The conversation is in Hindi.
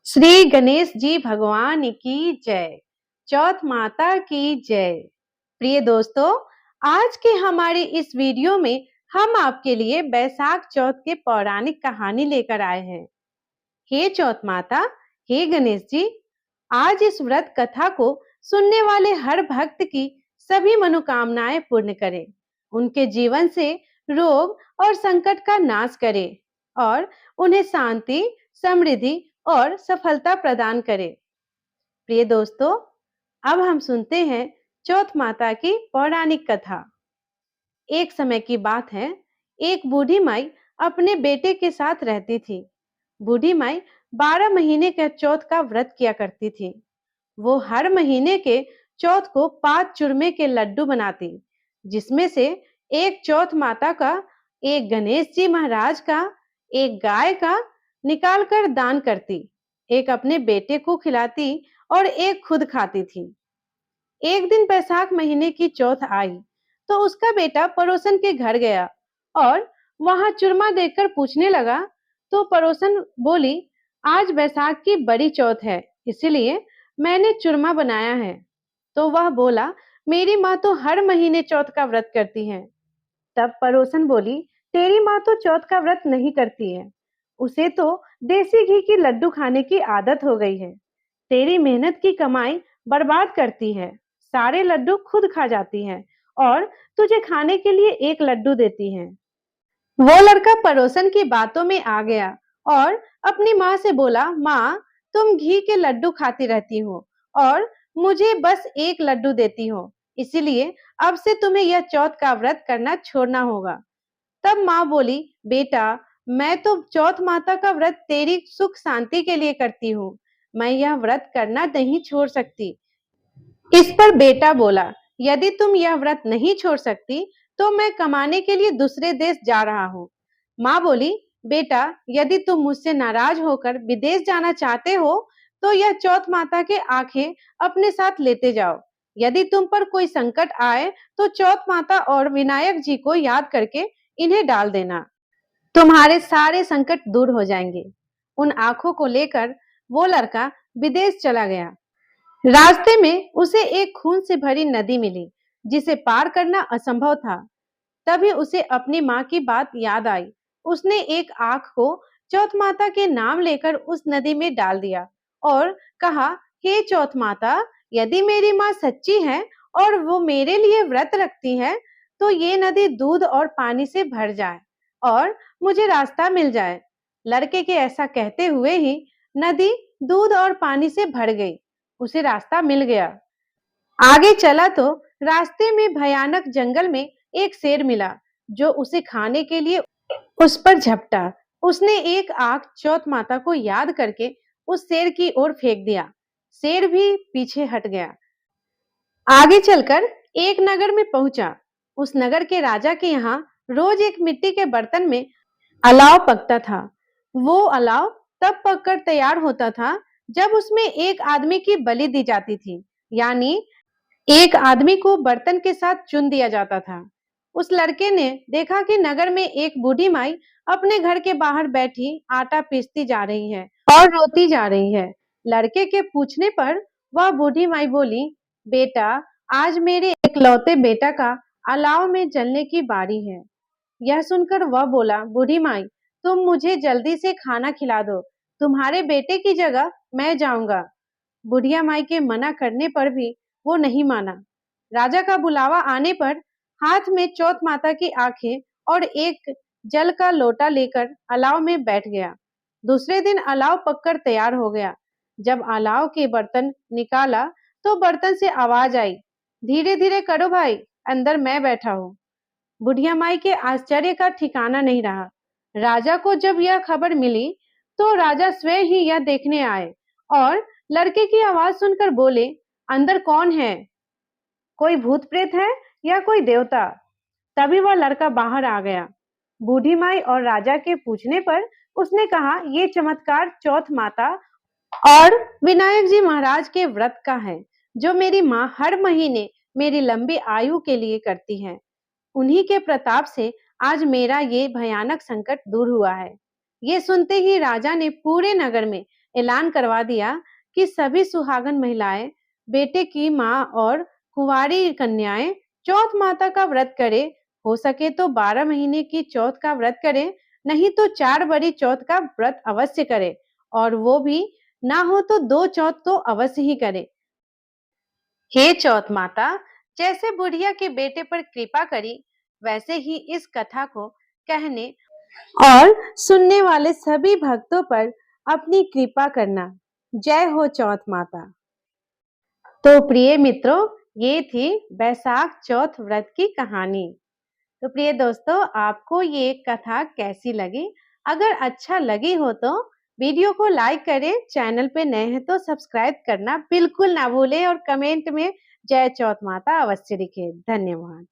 श्री गणेश जी भगवान की जय। चौथ माता की जय। प्रिय दोस्तों, आज के हमारे इस वीडियो में हम आपके लिए बैसाख चौथ के पौराणिक कहानी लेकर आए हैं। हे चौथ माता, हे गणेश जी, आज इस व्रत कथा को सुनने वाले हर भक्त की सभी मनोकामनाएं पूर्ण करें, उनके जीवन से रोग और संकट का नाश करें और उन्हें शांति, समृद्धि और सफलता प्रदान करें। प्रिय दोस्तों, अब हम सुनते हैं चौथ माता की पौराणिक कथा। एक समय की बात है, एक बूढ़ी माई अपने बेटे के साथ रहती थी। बूढ़ी माई 12 महीने के चौथ का व्रत किया करती थी। वो हर महीने के चौथ को 5 चूरमे के लड्डू बनाती, जिसमें से एक चौथ माता का, एक गणेश जी महाराज का, एक गाय का निकाल कर दान करती, एक अपने बेटे को खिलाती और एक खुद खाती थी। एक दिन बैसाख महीने की चौथ आई तो उसका बेटा पड़ोसन के घर गया और वहां चूरमा देखकर पूछने लगा। तो पड़ोसन बोली, आज बैसाख की बड़ी चौथ है, इसीलिए मैंने चूरमा बनाया है। तो वह बोला, मेरी माँ तो हर महीने चौथ का व्रत करती है। तब पड़ोसन बोली, तेरी माँ तो चौथ का व्रत नहीं करती है, उसे तो देसी घी की लड्डू खाने की आदत हो गई है। तेरी मेहनत की कमाई बर्बाद करती है, सारे लड्डू खुद खा जाती है और तुझे खाने के लिए एक लड्डू देती है। वो लड़का पड़ोसन की बातों में आ गया और अपनी माँ से बोला, माँ, तुम घी के लड्डू खाती रहती हो और मुझे बस एक लड्डू देती हो, इसीलिए अब से तुम्हें यह चौथ का व्रत करना छोड़ना होगा। तब माँ बोली, बेटा, मैं तो चौथ माता का व्रत तेरी सुख शांति के लिए करती हूँ, मैं यह व्रत करना नहीं छोड़ सकती। इस पर बेटा बोला, यदि तुम यह व्रत नहीं छोड़ सकती तो मैं कमाने के लिए दूसरे देश जा रहा हूँ। माँ बोली, बेटा, यदि तुम मुझसे नाराज होकर विदेश जाना चाहते हो तो यह चौथ माता के आंखें अपने साथ लेते जाओ। यदि तुम पर कोई संकट आए तो चौथ माता और विनायक जी को याद करके इन्हें डाल देना, तुम्हारे सारे संकट दूर हो जाएंगे। उन आंखों को लेकर वो लड़का विदेश चला गया। रास्ते में उसे एक खून से भरी नदी मिली, जिसे पार करना असंभव था। तभी उसे अपनी माँ की बात याद आई। उसने एक आंख को चौथ माता के नाम लेकर उस नदी में डाल दिया और कहा, हे चौथ माता, यदि मेरी माँ सच्ची है और वो मेरे लिए व्रत रखती है तो ये नदी दूध और पानी से भर जाए और मुझे रास्ता मिल जाए। लड़के के ऐसा कहते हुए ही नदी दूध और पानी से भर गई, उसे रास्ता मिल गया। आगे चला तो रास्ते में भयानक जंगल में एक शेर मिला, जो उसे खाने के लिए उस पर झपटा। उसने एक आंख चौथ माता को याद करके उस शेर की ओर फेंक दिया। शेर भी पीछे हट गया। आगे चलकर एक नगर में पहुंचा। उस नगर के राजा के यहाँ रोज एक मिट्टी के बर्तन में अलाव पकता था। वो अलाव तब पककर तैयार होता था जब उसमें एक आदमी की बलि दी जाती थी, यानी एक आदमी को बर्तन के साथ चुन दिया जाता था। उस लड़के ने देखा कि नगर में एक बूढ़ी माई अपने घर के बाहर बैठी आटा पीसती जा रही है और रोती जा रही है। लड़के के पूछने पर वह बूढ़ी माई बोली, बेटा, आज मेरे इकलौते बेटा का अलाव में जलने की बारी है। यह सुनकर वह बोला, बूढ़ी माई, तुम मुझे जल्दी से खाना खिला दो, तुम्हारे बेटे की जगह मैं जाऊंगा। बुढ़िया माई के मना करने पर भी वो नहीं माना। राजा का बुलावा आने पर हाथ में चौथ माता की आंखें और एक जल का लोटा लेकर अलाव में बैठ गया। दूसरे दिन अलाव पककर तैयार हो गया। जब अलाव के बर्तन निकाला तो बर्तन से आवाज आई, धीरे धीरे करो भाई, अंदर मैं बैठा हूँ। बुढ़िया माई के आश्चर्य का ठिकाना नहीं रहा। राजा को जब यह खबर मिली तो राजा स्वयं ही यह देखने आए और लड़के की आवाज सुनकर बोले, अंदर कौन है? कोई भूत प्रेत है या कोई देवता? तभी वह लड़का बाहर आ गया। बूढ़ी माई और राजा के पूछने पर उसने कहा, ये चमत्कार चौथ माता और विनायक जी महाराज के व्रत का है, जो मेरी माँ हर महीने मेरी लंबी आयु के लिए करती है। उन्हीं के प्रताप से आज मेरा ये भयानक संकट दूर हुआ है। ये सुनते ही राजा ने पूरे नगर में ऐलान करवा दिया कि सभी सुहागन महिलाएं, बेटे की मां और कुंवारी कन्याएं चौथ माता का व्रत करें। हो सके तो 12 महीने की चौथ का व्रत करें, नहीं तो 4 बड़ी चौथ का व्रत अवश्य करें, और वो भी ना हो तो 2 चौथ तो अवश्य ही करें। हे चौथ माता, जैसे बुढ़िया के बेटे पर कृपा करी, वैसे ही इस कथा को कहने और सुनने वाले सभी भक्तों पर अपनी कृपा करना। जय हो चौथ माता। तो प्रिय मित्रों, ये थी बैसाख चौथ व्रत की कहानी। तो प्रिय दोस्तों, आपको ये कथा कैसी लगी? अगर अच्छा लगी हो तो वीडियो को लाइक करें, चैनल पे नए हैं तो सब्सक्राइब करना बिल्कुल ना भूलें और कमेंट में जय चौथ माता अवश्य लिखें। धन्यवाद।